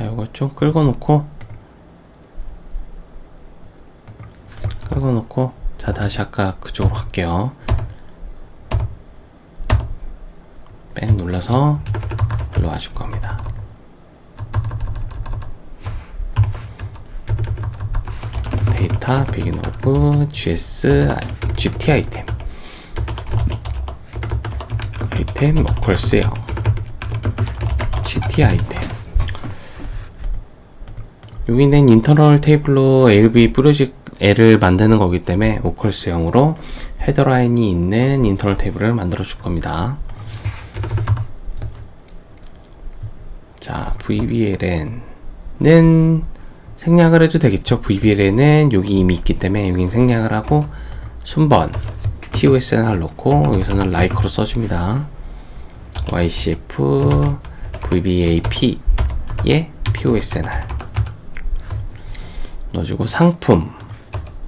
자, 요거 좀 끌고 놓고 자, 다시 아까 그쪽으로 갈게요. 뺑 눌러서 일로 와줄 겁니다. 데이터 begin of gt 아이템 equals요. gt 아이템. 여기는 인터널 테이블로 ALB 뿌려를 만드는 거기 때문에 equals형으로 헤더라인이 있는 인터널 테이블을 만들어 줄 겁니다. 자, VBLN은 생략을 해도 되겠죠. VBLN은 여기 이미 있기 때문에 여기는 생략을 하고 순번 POSNR 넣고 여기서는 like로 써줍니다. YCF VBAP에 POSNR 넣어주고 상품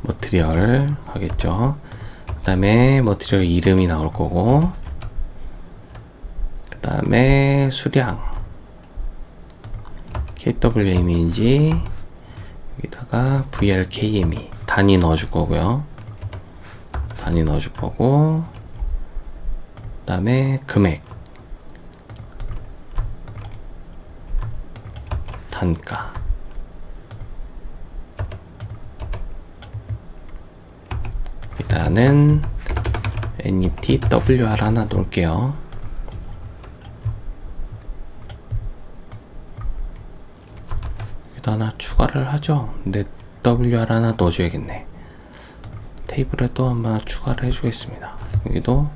머티리얼 하겠죠. 그 다음에 머티리얼 이름이 나올 거고, 그 다음에 수량 KWM인지 여기다가 VRKME 단위 넣어줄 거고요. 단위 넣어줄 거고, 그 다음에 금액, 단가, 일단은 NETWR 하나 놓을게요. 여기다 하나 추가를 하죠. 근데 WR 하나 넣어줘야겠네. 테이블에 또 한번 추가를 해주겠습니다. 여기도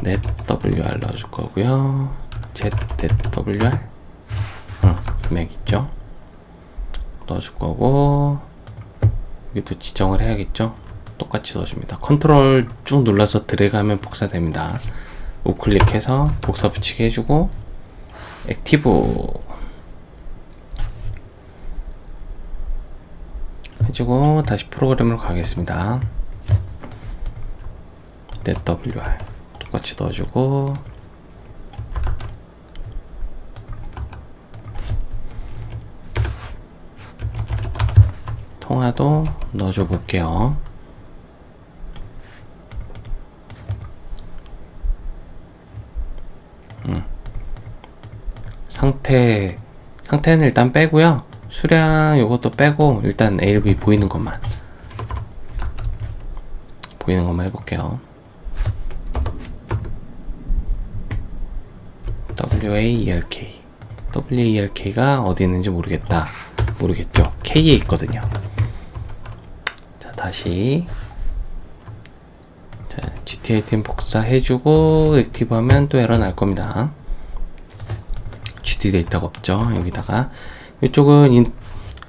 NetWR 넣어줄 거고요. ZNetWR 금액 있죠? 넣어줄 거고, 여기도 지정을 해야겠죠? 똑같이 넣어줍니다. 컨트롤 쭉 눌러서 드래그하면 복사됩니다. 우클릭해서 복사 붙이게 해주고, 액티브 해주고 다시 프로그램으로 가겠습니다. NetWR 똑같이 넣어주고, 통화도 넣어줘 볼게요. 상태는 일단 빼고요. 수량 요것도 빼고 일단 ALB 보이는 것만 해볼게요. WAELK가 어디 있는지 모르겠죠. K에 있거든요. 자, 다시 자, GTA템 복사해주고 액티브 하면 또 에러 날 겁니다. GT 데이터가 없죠. 여기다가 이쪽은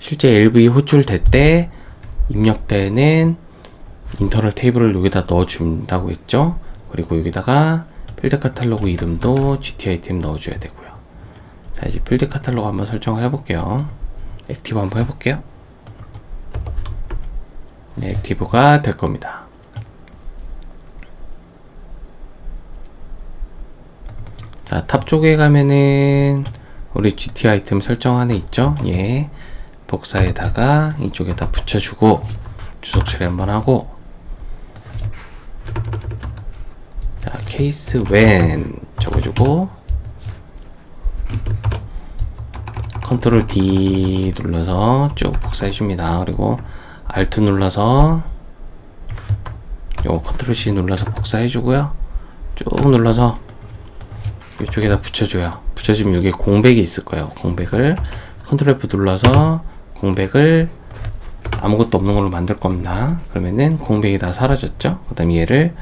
실제 LV 호출될 때 입력되는 인터널 테이블을 여기다 넣어준다고 했죠. 그리고 여기다가 필드 카탈로그 이름도 GTA템 넣어줘야 되고요. 자, 이제 필드 카탈로그 한번 설정을 해볼게요. 액티브 한번 해볼게요. 네, 액티브가 될 겁니다. 자, 탑 쪽에 가면은 우리 GT 아이템 설정 안에 있죠? 예. 복사에다가 이쪽에다 붙여주고 주석 처리 한번 하고, 자, 케이스 when 적어주고 컨트롤 D 눌러서 쭉 복사해 줍니다. 그리고 Alt 눌러서 요거 컨트롤 C 눌러서 복사해 주고요. 쭉 눌러서 이쪽에다 붙여줘요. 붙여주면 여기 공백이 있을 거예요. 공백을 컨트롤 F 눌러서 공백을 아무것도 없는 걸로 만들 겁니다. 그러면은 공백이 다 사라졌죠. 그 다음에 얘를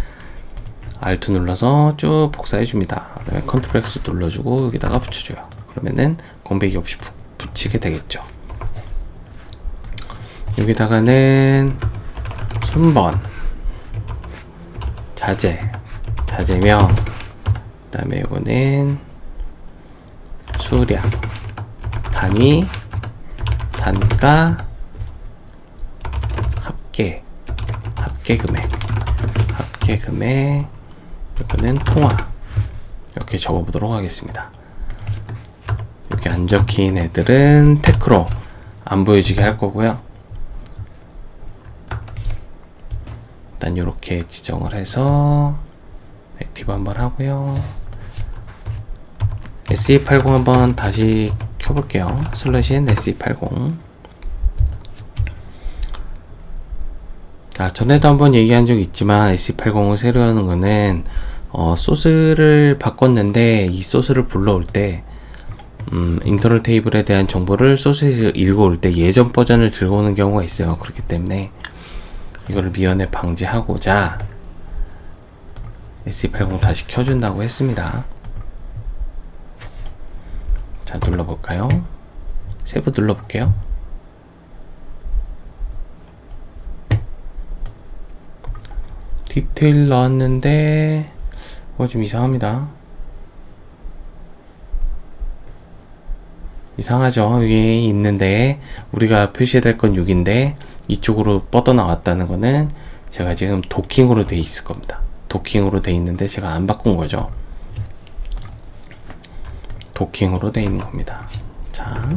Alt 눌러서 쭉 복사해 줍니다. 그다음에 컨트롤 X 눌러주고 여기다가 붙여줘요. 그러면은 공백이 없이 붙이게 되겠죠. 여기다가는 순번, 자재명, 그 다음에 이거는 수량, 단위, 단가, 합계 금액, 이거는 통화. 이렇게 적어보도록 하겠습니다. 이렇게 안 적힌 애들은 테크로 안 보여주게 할 거고요. 일단 이렇게 지정을 해서 액티브 한번 하고요. SE80 한번 다시 켜볼게요. 슬래시엔 SE80. 자, 전에도 한번 얘기한 적 있지만 SE80을 새로 하는 거는 소스를 바꿨는데 이 소스를 불러올 때 인터널 테이블에 대한 정보를 소스에서 읽어올 때 예전 버전을 들고 오는 경우가 있어요. 그렇기 때문에 이거를 미연에 방지하고자 SE80 다시 켜준다고 했습니다. 자, 눌러볼까요? 세부 눌러볼게요. 디테일 나왔는데 좀 이상합니다. 이상하죠? 여기 있는데 우리가 표시해야 될 건 6인데 이쪽으로 뻗어나왔다는 거는 제가 지금 도킹으로 돼 있을 겁니다. 도킹으로 돼 있는데 제가 안 바꾼 거죠. 도킹으로 돼 있는 겁니다. 자,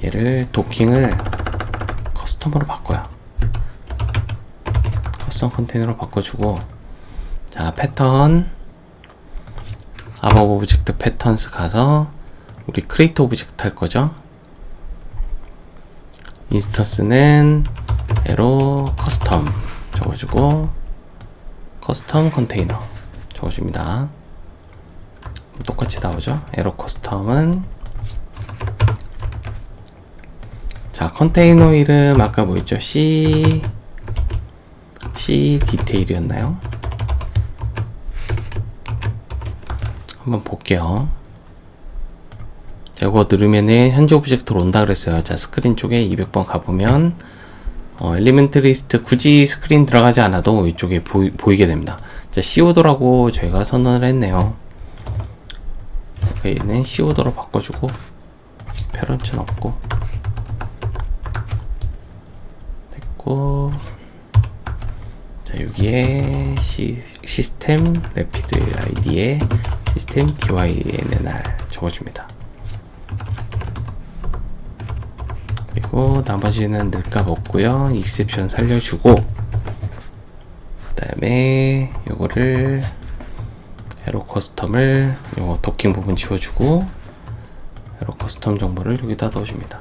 얘를 도킹을 커스텀으로 바꿔요. 커스텀 컨테이너로 바꿔주고, 자, 패턴 above 오브젝트 패턴스 가서 우리 크리에이트 오브젝트 할 거죠. 인스턴스는 에로 커스텀 적어주고 커스텀 컨테이너 적어줍니다. 똑같이 나오죠. 에로 커스텀은 자, 컨테이너 이름 아까 뭐였죠? C 디테일이었나요? 한번 볼게요. 이거 누르면은 현재 오브젝트로 온다 그랬어요. 자, 스크린 쪽에 200번 가보면 엘리멘트 리스트 굳이 스크린 들어가지 않아도 이쪽에 보이게 됩니다. 자, C오더라고 저희가 선언을 했네요. 얘는 C오더로 바꿔주고 페런츠 넣고 됐고, 자, 여기에 시스템 레피드 아이디에 시스템 dynr 적어줍니다. 그리고 나머지는 늘값 없고요. 익셉션 살려주고, 그 다음에 요거를 에로 커스텀을 요거 도킹 부분 지워주고 에로 커스텀 정보를 여기다 넣어줍니다.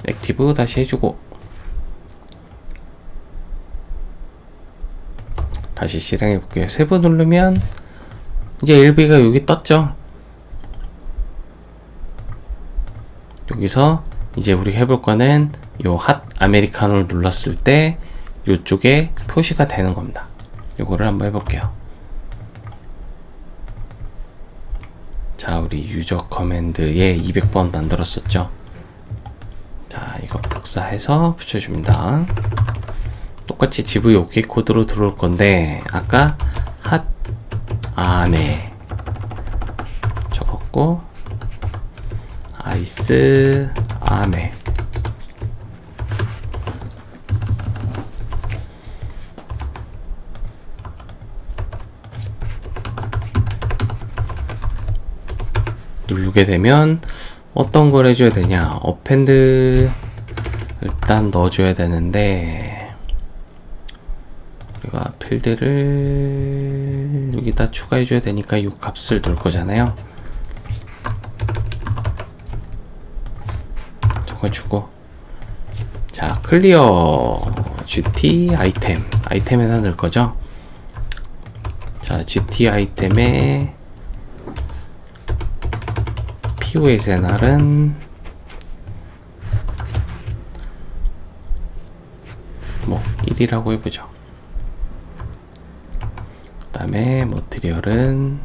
액티브 다시 해주고 다시 실행해 볼게요. 세부 누르면 이제 LV가 여기 떴죠. 여기서 이제 우리 해볼 거는 요 핫 아메리카노를 눌렀을 때 요쪽에 표시가 되는 겁니다. 요거를 한번 해볼게요. 자, 우리 유저 커맨드에 200번 만들었었죠. 자, 이거 복사해서 붙여줍니다. 똑같이 GV OK 코드로 들어올 건데 아까 핫 아메 적었고 아이스 아메 누르게 되면 어떤 걸 해줘야 되냐, 어펜드 일단 넣어줘야 되는데 우리가 필드를 여기다 추가해줘야 되니까 이 값을 넣을 거잖아요. 적어주고, 자, 클리어 GT 아이템에다 넣을 거죠. 자, GT 아이템에 POSNR은 뭐 1이라고 해보죠. 그 다음에 머티리얼은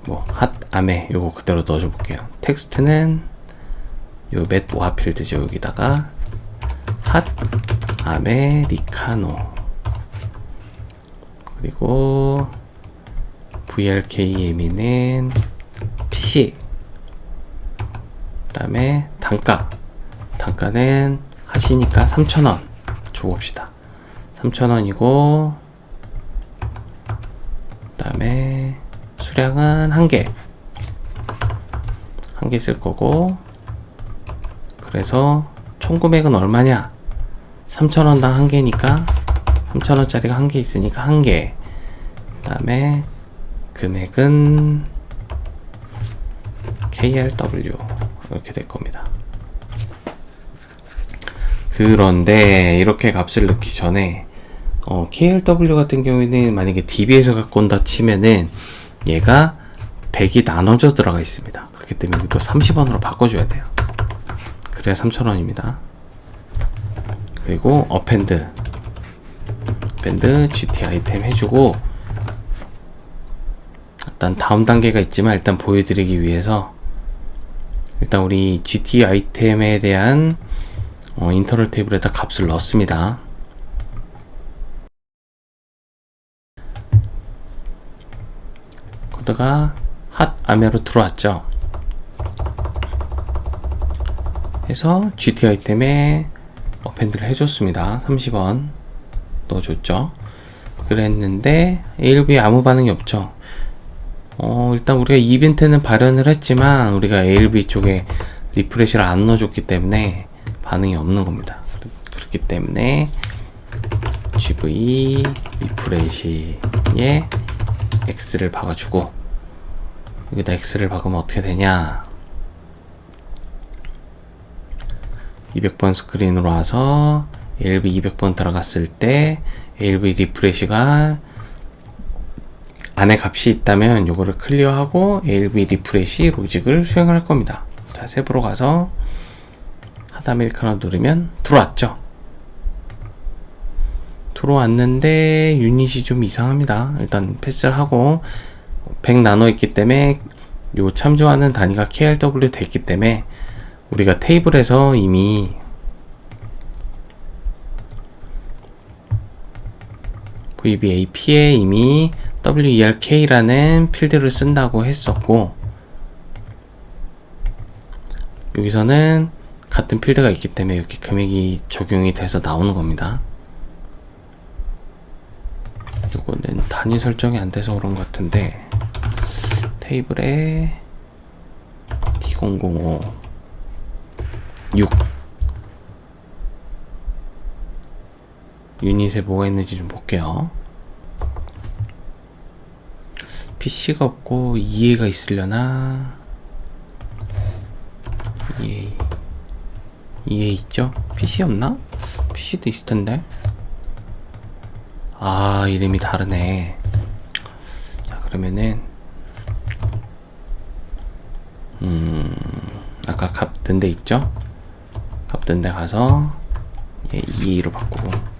뭐 핫 아메 요거 그대로 넣어줘 볼게요. 텍스트는 요 맷와 필드죠. 여기다가 핫 아메리카노, 그리고 VRKME는 PC, 그 다음에 단가 단가는 하시니까 3,000원 줘봅시다. 3,000원이고 그 다음에 수량은 1개 쓸 거고, 그래서 총 금액은 얼마냐? 3,000원당 1개니까 3,000원짜리가 1개 있으니까 1개. 그 다음에 금액은 KRW 이렇게 될 겁니다. 그런데 이렇게 값을 넣기 전에 KRW 같은 경우에는 만약에 DB에서 갖고 온다 치면은 얘가 100이 나눠져 들어가 있습니다. 그렇기 때문에 이것도 30원으로 바꿔줘야 돼요. 그래야 3,000원입니다. 그리고 어펜드 GT 아이템 해주고, 일단 다음 단계가 있지만 일단 보여드리기 위해서 일단 우리 GT 아이템에 대한 인터널 테이블에다 값을 넣습니다. 코드가 핫 아메로 들어왔죠. 해서 GT 아이템에 어펜드를 해줬습니다. 30원 넣어줬죠. 그랬는데 ALB에 아무 반응이 없죠. 일단 우리가 이벤트는 발현을 했지만 우리가 ALB 쪽에 리프레시를 안 넣어줬기 때문에 반응이 없는 겁니다. 그렇기 때문에 GV 리프레시에 X를 박아주고, 여기다 X를 박으면 어떻게 되냐, 200번 스크린으로 와서 ALB 200번 들어갔을 때 ALB 리프레시가 안에 값이 있다면 요거를 클리어하고 ALB 리프레시 로직을 수행할 겁니다. 자, 세부로 가서 핫 아메리카노 누르면 들어왔죠. 들어왔는데 유닛이 좀 이상합니다. 일단 패스를 하고 100 나눠 있기 때문에 요 참조하는 단위가 KRW 됐기 때문에 우리가 테이블에서 이미 VBAP에 이미 WERK라는 필드를 쓴다고 했었고, 여기서는 같은 필드가 있기 때문에 이렇게 금액이 적용이 돼서 나오는 겁니다. 이거는 단위 설정이 안 돼서 그런 것 같은데, 테이블에 D005 6 유닛에 뭐가 있는지 좀 볼게요. PC가 없고 EA가 있으려나? EA 있죠? PC 없나? PC도 있을 텐데. 아, 이름이 다르네. 자, 그러면은 아까 값 든 데 있죠? 값 든 데 가서 EA로 바꾸고,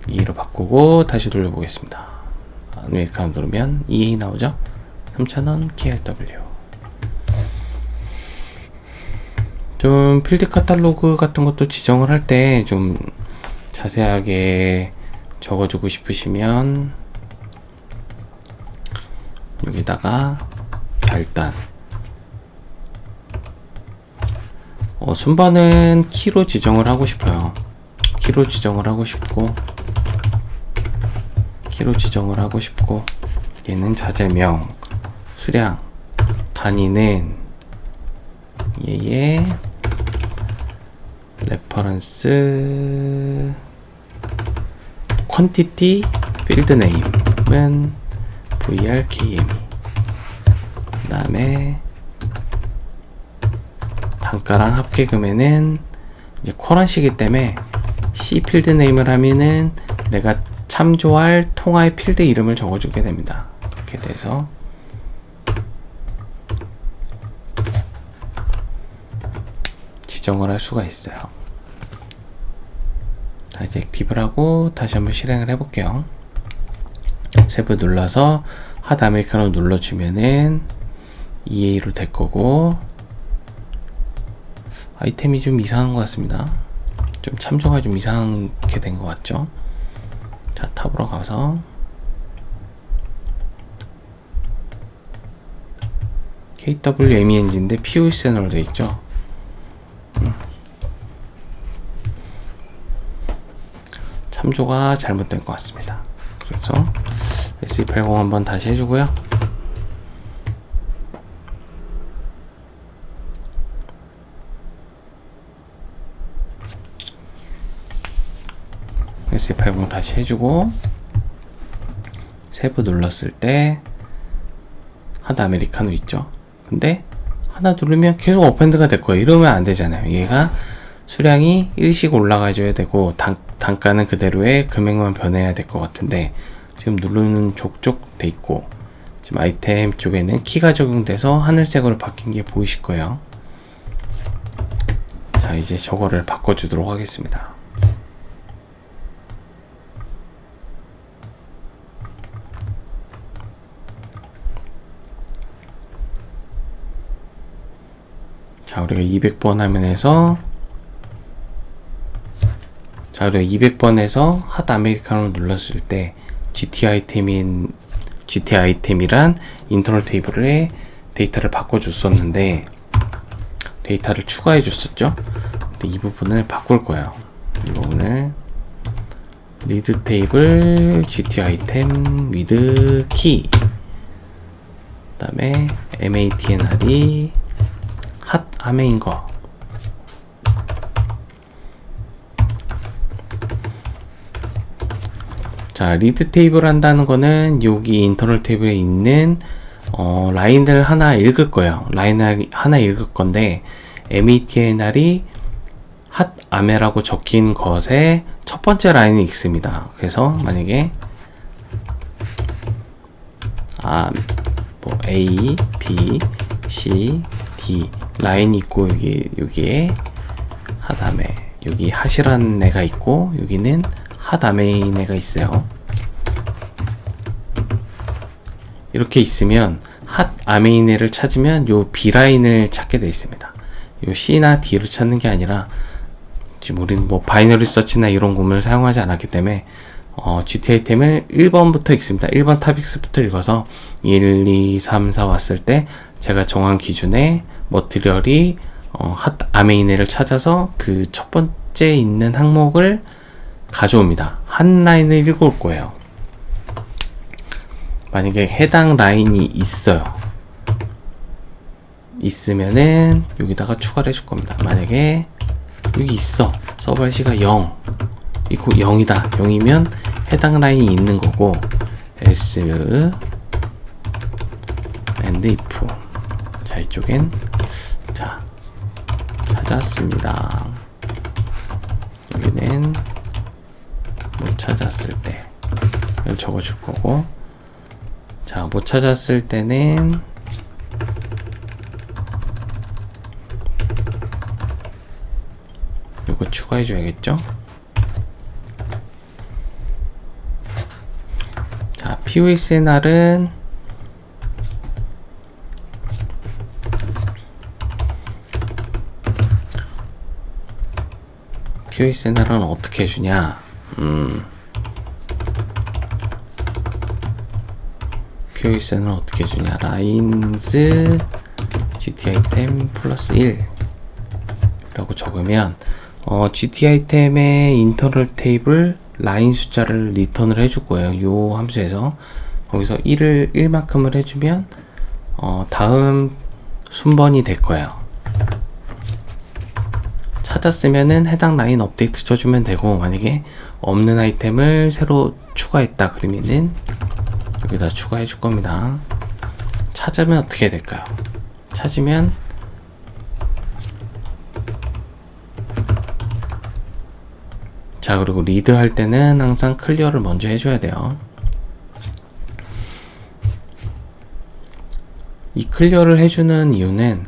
EA로 바꾸고 다시 돌려보겠습니다. 아메리카노 누르면 EA 나오죠? 3,000원 KRW. 좀 필드 카탈로그 같은 것도 지정을 할 때 좀 자세하게 적어주고 싶으시면 여기다가, 자, 일단 순번은 키로 지정을 하고 싶어요. 키로 지정을 하고 싶고, 얘는 자재명, 수량, 단위는 얘의 레퍼런스 퀀티티 필드 네임은 VRKME, 그 다음에 단가랑 합계 금액은 이제 쿼런시기 때문에 C 필드 네임을 하면은 내가 참조할 통화의 필드 이름을 적어주게 됩니다. 그렇게 돼서 지정을 할 수가 있어요. 자, 이제 액티브를 하고 다시 한번 실행을 해볼게요. 세부 눌러서 핫 아메리카노 눌러주면은 EA로 될 거고, 아이템이 좀 이상한 것 같습니다. 좀 참조가 좀 이상하게 된 것 같죠? 자, 탑으로 가서 KWME 엔진인데 POSN으로 되어 있죠. 참조가 잘못된 것 같습니다. 그래서 SE80 한번 다시 해주고요. SE80 다시 해주고 세부 눌렀을 때 하드 아메리카노 있죠. 근데 하나 누르면 계속 어펜드가 될 거예요. 이러면 안 되잖아요. 얘가 수량이 1씩 올라가줘야 되고 단가는 그대로의 금액만 변해야 될 것 같은데 지금 누르는 족족 돼 있고 지금 아이템 쪽에는 키가 적용돼서 하늘색으로 바뀐 게 보이실 거예요. 자, 이제 저거를 바꿔주도록 하겠습니다. 자, 우리가 200번 화면에서 우리가 200번에서 핫 아메리카노를 눌렀을 때 GT 아이템이란 인터널 테이블에 데이터를 바꿔줬었는데 데이터를 추가해 줬었죠. 근데 이 부분을 바꿀 거예요. 이 부분을 리드 테이블 GT 아이템 위드 키 그 다음에 MATNR이 핫 아메인 거 자, 리드 테이블 한다는 거는 여기 인터널 테이블에 있는 라인을 하나 읽을 거예요. 라인을 하나 읽을 건데 METNR이 핫 아메라고 적힌 것에 첫 번째 라인이 읽습니다. 그래서 만약에 A, B, C, D 라인이 있고 여기에 핫 아메 여기 핫이라는 애가 있고 여기는 핫 아메인 애가 있어요. 이렇게 있으면 핫 아메인 애를 찾으면 요 B 라인을 찾게 되어 있습니다. 요 C나 D를 찾는 게 아니라 지금 우리는 뭐 바이너리 서치나 이런 구문을 사용하지 않았기 때문에 GT 아이템을 1번부터 읽습니다. 1번 타빅스부터 읽어서 1, 2, 3, 4 왔을 때 제가 정한 기준에 머티리얼이 핫 아메인 애를 찾아서 그 첫 번째 있는 항목을 가져옵니다. 한 라인을 읽어올 거예요. 만약에 해당 라인이 있으면은 여기다가 추가를 해줄 겁니다. 만약에 여기 있어 서버시가 0 이거 0이다 0이면 해당 라인이 있는 거고 else and if 자 이쪽엔 자 찾았습니다. 여기는 못 찾았을 때 이걸 적어줄 거고 자 못 찾았을 때는 이거 추가해 줘야겠죠. 자 POSNR은 어떻게 해주냐 POSNR은 어떻게 해주냐 라인즈 GT 아이템 플러스 1 라고 적으면 GT 아이템의 인터널 테이블 라인 숫자를 리턴을 해줄 거예요. 요 함수에서 거기서 1을 1만큼을 해주면 다음 순번이 될 거예요. 찾았으면은 해당 라인 업데이트 쳐주면 되고 만약에 없는 아이템을 새로 추가했다 그러면은 여기다 추가해 줄 겁니다. 찾으면 어떻게 될까요? 찾으면 자 그리고 리드 할 때는 항상 클리어를 먼저 해줘야 돼요. 이 클리어를 해주는 이유는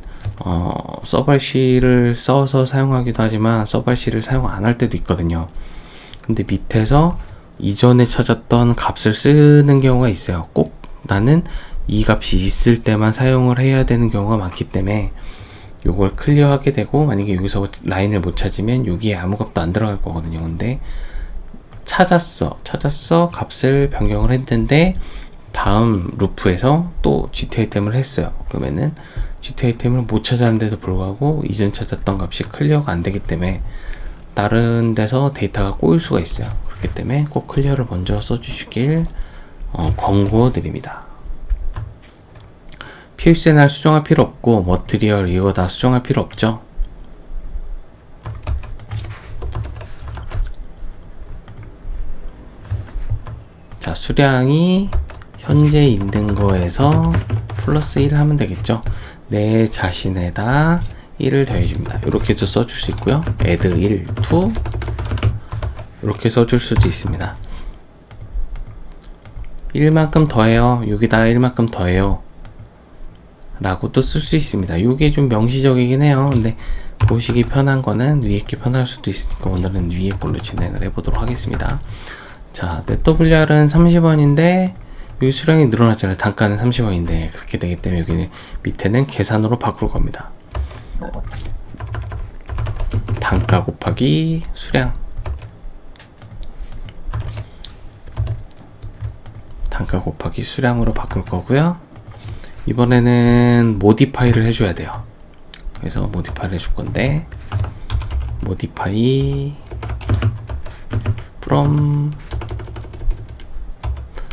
서발시를 써서 사용하기도 하지만 서발시를 사용 안 할 때도 있거든요. 근데 밑에서 이전에 찾았던 값을 쓰는 경우가 있어요. 꼭 나는 이 값이 있을 때만 사용을 해야 되는 경우가 많기 때문에 요걸 클리어하게 되고 만약에 여기서 라인을 못 찾으면 여기에 아무 값도 안 들어갈 거거든요. 근데 찾았어 값을 변경을 했는데 다음 루프에서 또 GT 아이템을 했어요. 그러면은 GT 아이템을 못 찾았는데도 불구하고 이전 찾았던 값이 클리어가 안 되기 때문에 다른 데서 데이터가 꼬일 수가 있어요. 그렇기 때문에 꼭 클리어를 먼저 써주시길 권고 드립니다. PXNR 수정할 필요 없고 머티리얼 이거 다 수정할 필요 없죠. 자, 수량이 현재 있는 거에서 플러스 1 하면 되겠죠. 내 자신에다 1을 더해줍니다. 이렇게도 써줄 수 있고요. add 1 to 이렇게 써줄 수도 있습니다. 1만큼 더해요. 여기다 1만큼 더해요. 라고도 쓸 수 있습니다. 이게 좀 명시적이긴 해요. 근데 보시기 편한 거는 위에 게 편할 수도 있으니까 오늘은 위에 걸로 진행을 해보도록 하겠습니다. 자, netWR은 30원인데 여기 수량이 늘어났잖아요. 단가는 30원인데 그렇게 되기 때문에 여기 밑에는 계산으로 바꿀 겁니다. 단가 곱하기 수량, 단가 곱하기 수량으로 바꿀 거고요. 이번에는 모디파이를 해줘야 돼요. 그래서 모디파이를 해줄 건데 모디파이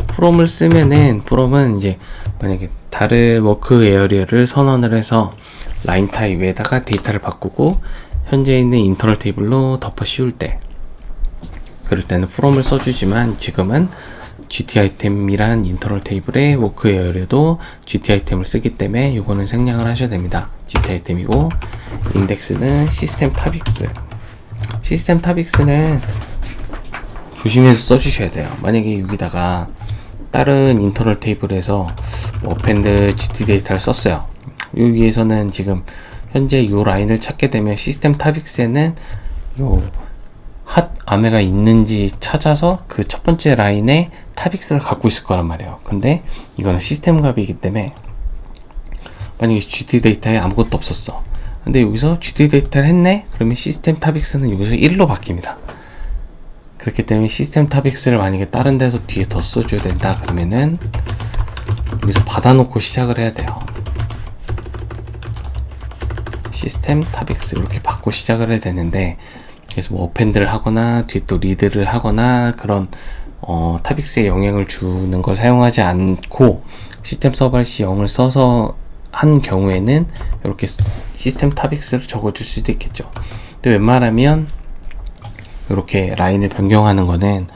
from을 쓰면은 from은 이제 만약에 다른 워크 에어리어를 선언을 해서 라인 타입에다가 데이터를 바꾸고 현재 있는 인터널 테이블로 덮어 씌울 때 그럴 때는 from을 써주지만 지금은 GT 아이템이란 인터널 테이블에 워크 에어리어도 GT 아이템을 쓰기 때문에 이거는 생략을 하셔야 됩니다. GT 아이템이고 인덱스는 시스템 탑익스. 시스템 탑익스는 조심해서 써주셔야 돼요. 만약에 여기다가 다른 인터널 테이블에서 어펜드 GT 데이터를 썼어요. 여기에서는 지금 현재 이 라인을 찾게 되면 시스템 탑익스에는 요 핫 아메가 있는지 찾아서 그 첫 번째 라인에 탑익스를 갖고 있을 거란 말이에요. 근데 이거는 시스템 값이기 때문에 만약에 GT 데이터에 아무것도 없었어. 근데 여기서 GT 데이터를 했네? 그러면 시스템 탑익스는 여기서 1로 바뀝니다. 그렇기 때문에 시스템 탑익스를 만약에 다른 데서 뒤에 더 써줘야 된다 그러면은 여기서 받아놓고 시작을 해야 돼요. 시스템 탑익스 이렇게 받고 시작을 해야 되는데 그래서 뭐 어펜드를 하거나 뒤에 또 리드를 하거나 그런 탑익스에 영향을 주는 걸 사용하지 않고 시스템 서버시 0을 써서 한 경우에는 이렇게 시스템 탑익스를 적어줄 수도 있겠죠. 근데 웬만하면 이렇게 라인을 변경하는 거는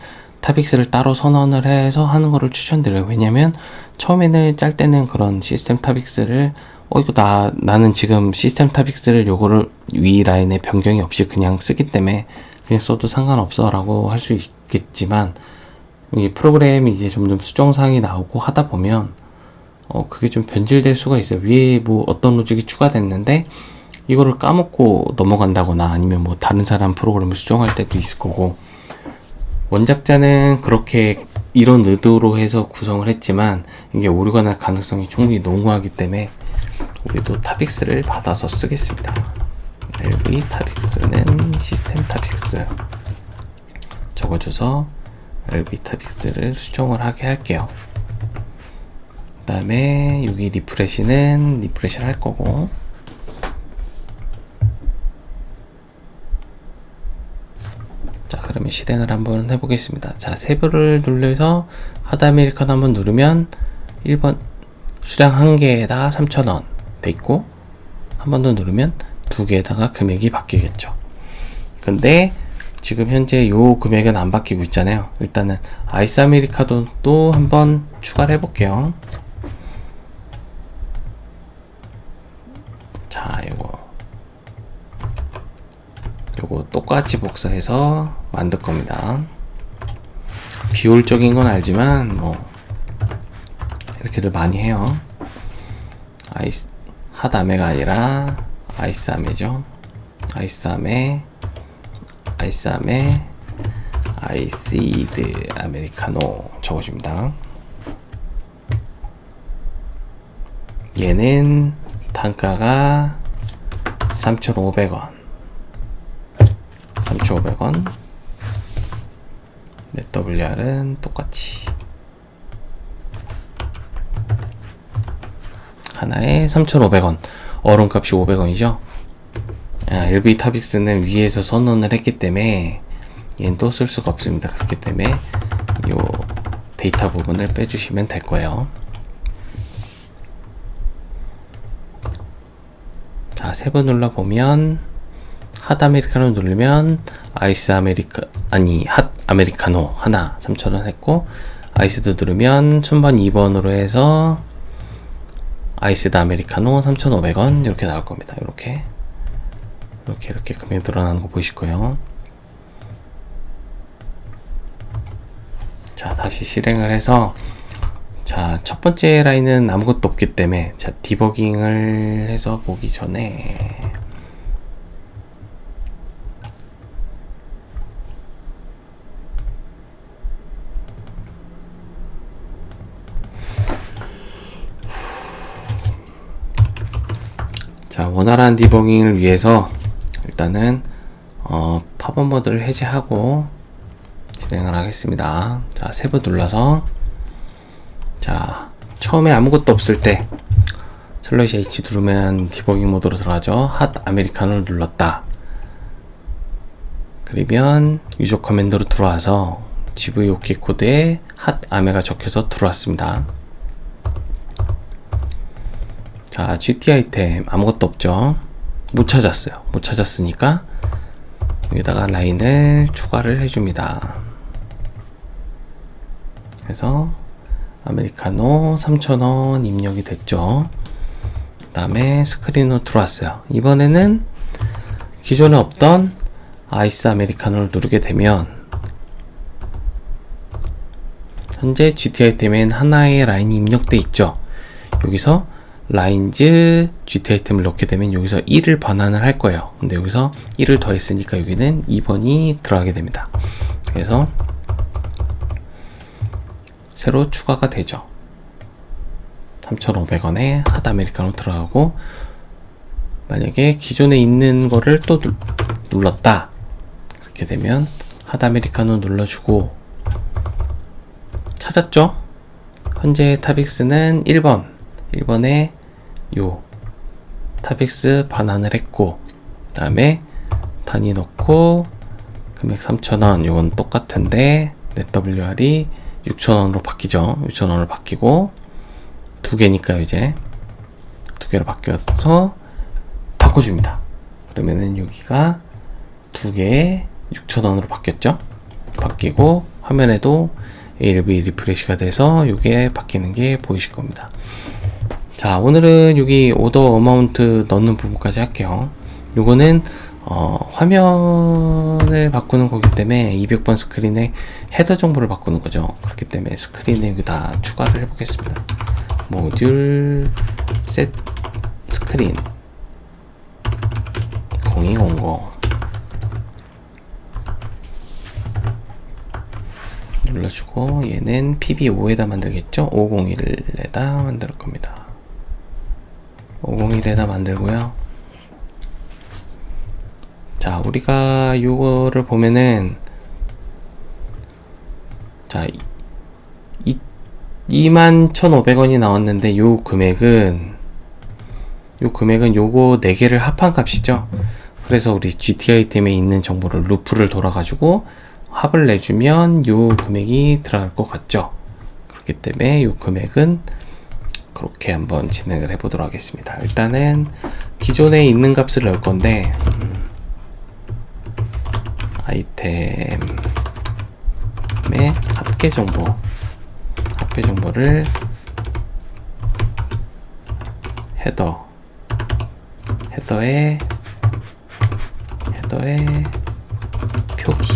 탑익스를 따로 선언을 해서 하는 거를 추천드려요. 왜냐면 처음에는 짤 때는 그런 시스템 탑익스를 이거 나는 지금 시스템 탑익스를 요거를 위 라인에 변경이 없이 그냥 쓰기 때문에 그냥 써도 상관없어 라고 할 수 있겠지만 이 프로그램이 이제 점점 수정사항이 나오고 하다 보면 그게 좀 변질될 수가 있어요. 위에 뭐 어떤 로직이 추가됐는데 이거를 까먹고 넘어간다거나 아니면 뭐 다른 사람 프로그램을 수정할 때도 있을 거고 원작자는 그렇게 이런 의도로 해서 구성을 했지만 이게 오류가 날 가능성이 충분히 농후하기 때문에 우리도 탑익스를 받아서 쓰겠습니다. LV 탑익스는 시스템 탑익스 적어줘서 LV 탑익스를 수정을 하게 할게요. 그 다음에 여기 리프레시는 리프레시를 할 거고 자 그러면 실행을 한번 해보겠습니다. 자 세부를 눌러서 하드 아메리카노 한번 누르면 1번 수량 1개에다 3,000원 돼 있고 한 번 더 누르면 2개에다가 금액이 바뀌겠죠. 근데 지금 현재 요 금액은 안 바뀌고 있잖아요. 일단은 아이스 아메리카노도 한번 추가를 해볼게요. 자 요거 똑같이 복사해서 만들 겁니다. 비효율적인 건 알지만 뭐 이렇게들 많이 해요. 아이스 핫 아메가 아니라 아이스 아메죠. 아이스 아메 아이시드 아메리카노 적어줍니다. 얘는 단가가 3,500원 netWR은 똑같이 하나에 3,500원 어론값이 500원이죠. LV 타빅스는 위에서 선언을 했기 때문에 얘는 또 쓸 수가 없습니다. 그렇기 때문에 요 데이터 부분을 빼주시면 될 거예요. 자, 세 번 눌러보면 핫 아메리카노 누르면 아이스 핫 아메리카노 하나 3,000원 했고, 아이스도 누르면 순번 2번으로 해서 아이스드 아메리카노 3,500원 이렇게 나올 겁니다. 이렇게 금액 늘어나는 거 보이실 거예요. 자, 다시 실행을 해서, 자, 첫 번째 라인은 아무것도 없기 때문에, 자, 디버깅을 해서 보기 전에 자, 원활한 디버깅을 위해서 일단은 팝업 모드를 해제하고 진행을 하겠습니다. 자, 세 번 눌러서, 자, 처음에 아무것도 없을 때 슬래시 H 누르면 디버깅 모드로 들어가죠. 핫 아메리카노를 눌렀다. 그러면 유저 커맨드로 들어와서 GVOK 코드에 핫 아메가 적혀서 들어왔습니다. 자, GT 아이템 아무것도 없죠. 못 찾았으니까 여기다가 라인을 추가를 해줍니다. 그래서 아메리카노 3,000원 입력이 됐죠. 그 다음에 스크린으로 들어왔어요. 이번에는 기존에 없던 아이스 아메리카노를 누르게 되면 현재 GT 아이템엔 하나의 라인이 입력돼 있죠. 여기서 라인즈 GT 아이템을 넣게 되면 여기서 1을 반환을 할 거예요. 근데 여기서 1을 더했으니까 여기는 2번이 들어가게 됩니다. 그래서 새로 추가가 되죠. 3,500원에 핫 아메리카노 들어가고, 만약에 기존에 있는 거를 또 눌렀다. 그렇게 되면 핫 아메리카노 눌러주고, 찾았죠? 현재 타빅스는 1번에 요 타빅스 반환을 했고, 그 다음에 단위 넣고 금액 3,000원, 요건 똑같은데 넷 WR이 6,000원으로 바뀌죠. 6,000원으로 바뀌고, 두 개니까 이제 두 개로 바뀌어서 바꿔줍니다. 그러면은 여기가 두 개에 6,000원으로 바뀌었죠. 바뀌고 화면에도 ALV 리프레시가 돼서 이게 바뀌는 게 보이실 겁니다. 자, 오늘은 여기 오더 어마운트 넣는 부분까지 할게요. 요거는 화면을 바꾸는 거기 때문에 200번 스크린에 헤더 정보를 바꾸는 거죠. 그렇기 때문에 스크린에 여기다 추가를 해보겠습니다. 모듈 셋 스크린 0200 눌러주고, 얘는 PB5에다 만들겠죠? 501에다 만들 겁니다. 501에다 만들고요. 자, 우리가 요거를 보면은, 자, 21,500원이 나왔는데 요 금액은 요거 4개를 합한 값이죠. 그래서 우리 GT 아이템에 있는 정보를 루프를 돌아가지고 합을 내주면 요 금액이 들어갈 것 같죠. 그렇기 때문에 요 금액은 그렇게 한번 진행을 해보도록 하겠습니다. 일단은 기존에 있는 값을 넣을 건데, 아이템의 합계 정보를 헤더에 표기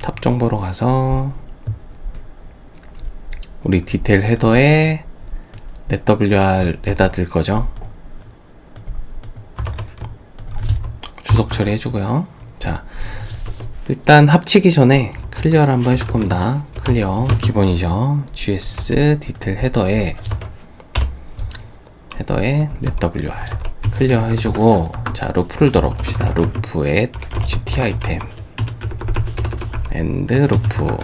탑 정보로 가서 우리 디테일 헤더에 netwr에다 들 거죠. 주석 처리 해주고요. 자, 일단 합치기 전에 클리어를 한번 해줄 겁니다. 클리어 기본이죠. gs 디테일 헤더에 netwr 클리어 해주고, 자, 루프를 들어봅시다. 루프에 gt 아이템 and 루프,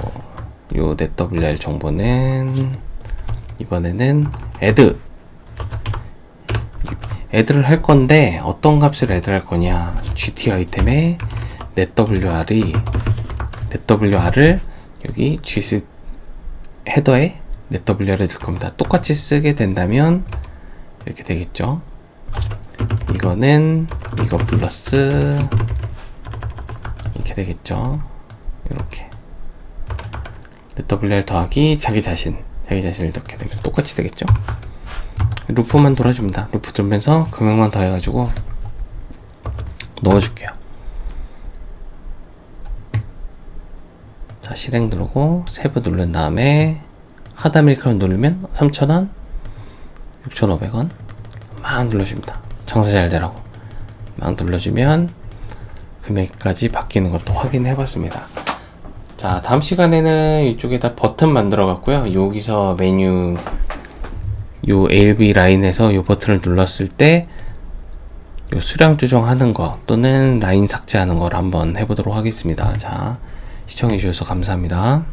요 netwr 정보는 이번에는 애드를 할 건데 어떤 값을 애드할 거냐. GT 아이템에 netwr을 여기 GC 헤더에 netwr을 넣을 겁니다. 똑같이 쓰게 된다면 이렇게 되겠죠. 이거는 이거 플러스 이렇게 되겠죠. 이렇게 netwr 더하기 자기 자신을 넣게 되면 똑같이 되겠죠. 루프만 돌아줍니다. 루프 돌면서 금액만 더해가지고 넣어줄게요. 자, 실행 누르고 세부 누른 다음에 하드 아메리카노 누르면 3,000원, 6,500원 막 눌러줍니다. 장사 잘 되라고 막 눌러주면 금액까지 바뀌는 것도 확인해 봤습니다. 자, 다음 시간에는 이쪽에다 버튼 만들어 갔고요. 여기서 메뉴 요 ALB 라인에서 요 버튼을 눌렀을 때 요 수량 조정하는 거 또는 라인 삭제하는 걸 한번 해보도록 하겠습니다. 자, 시청해 주셔서 감사합니다.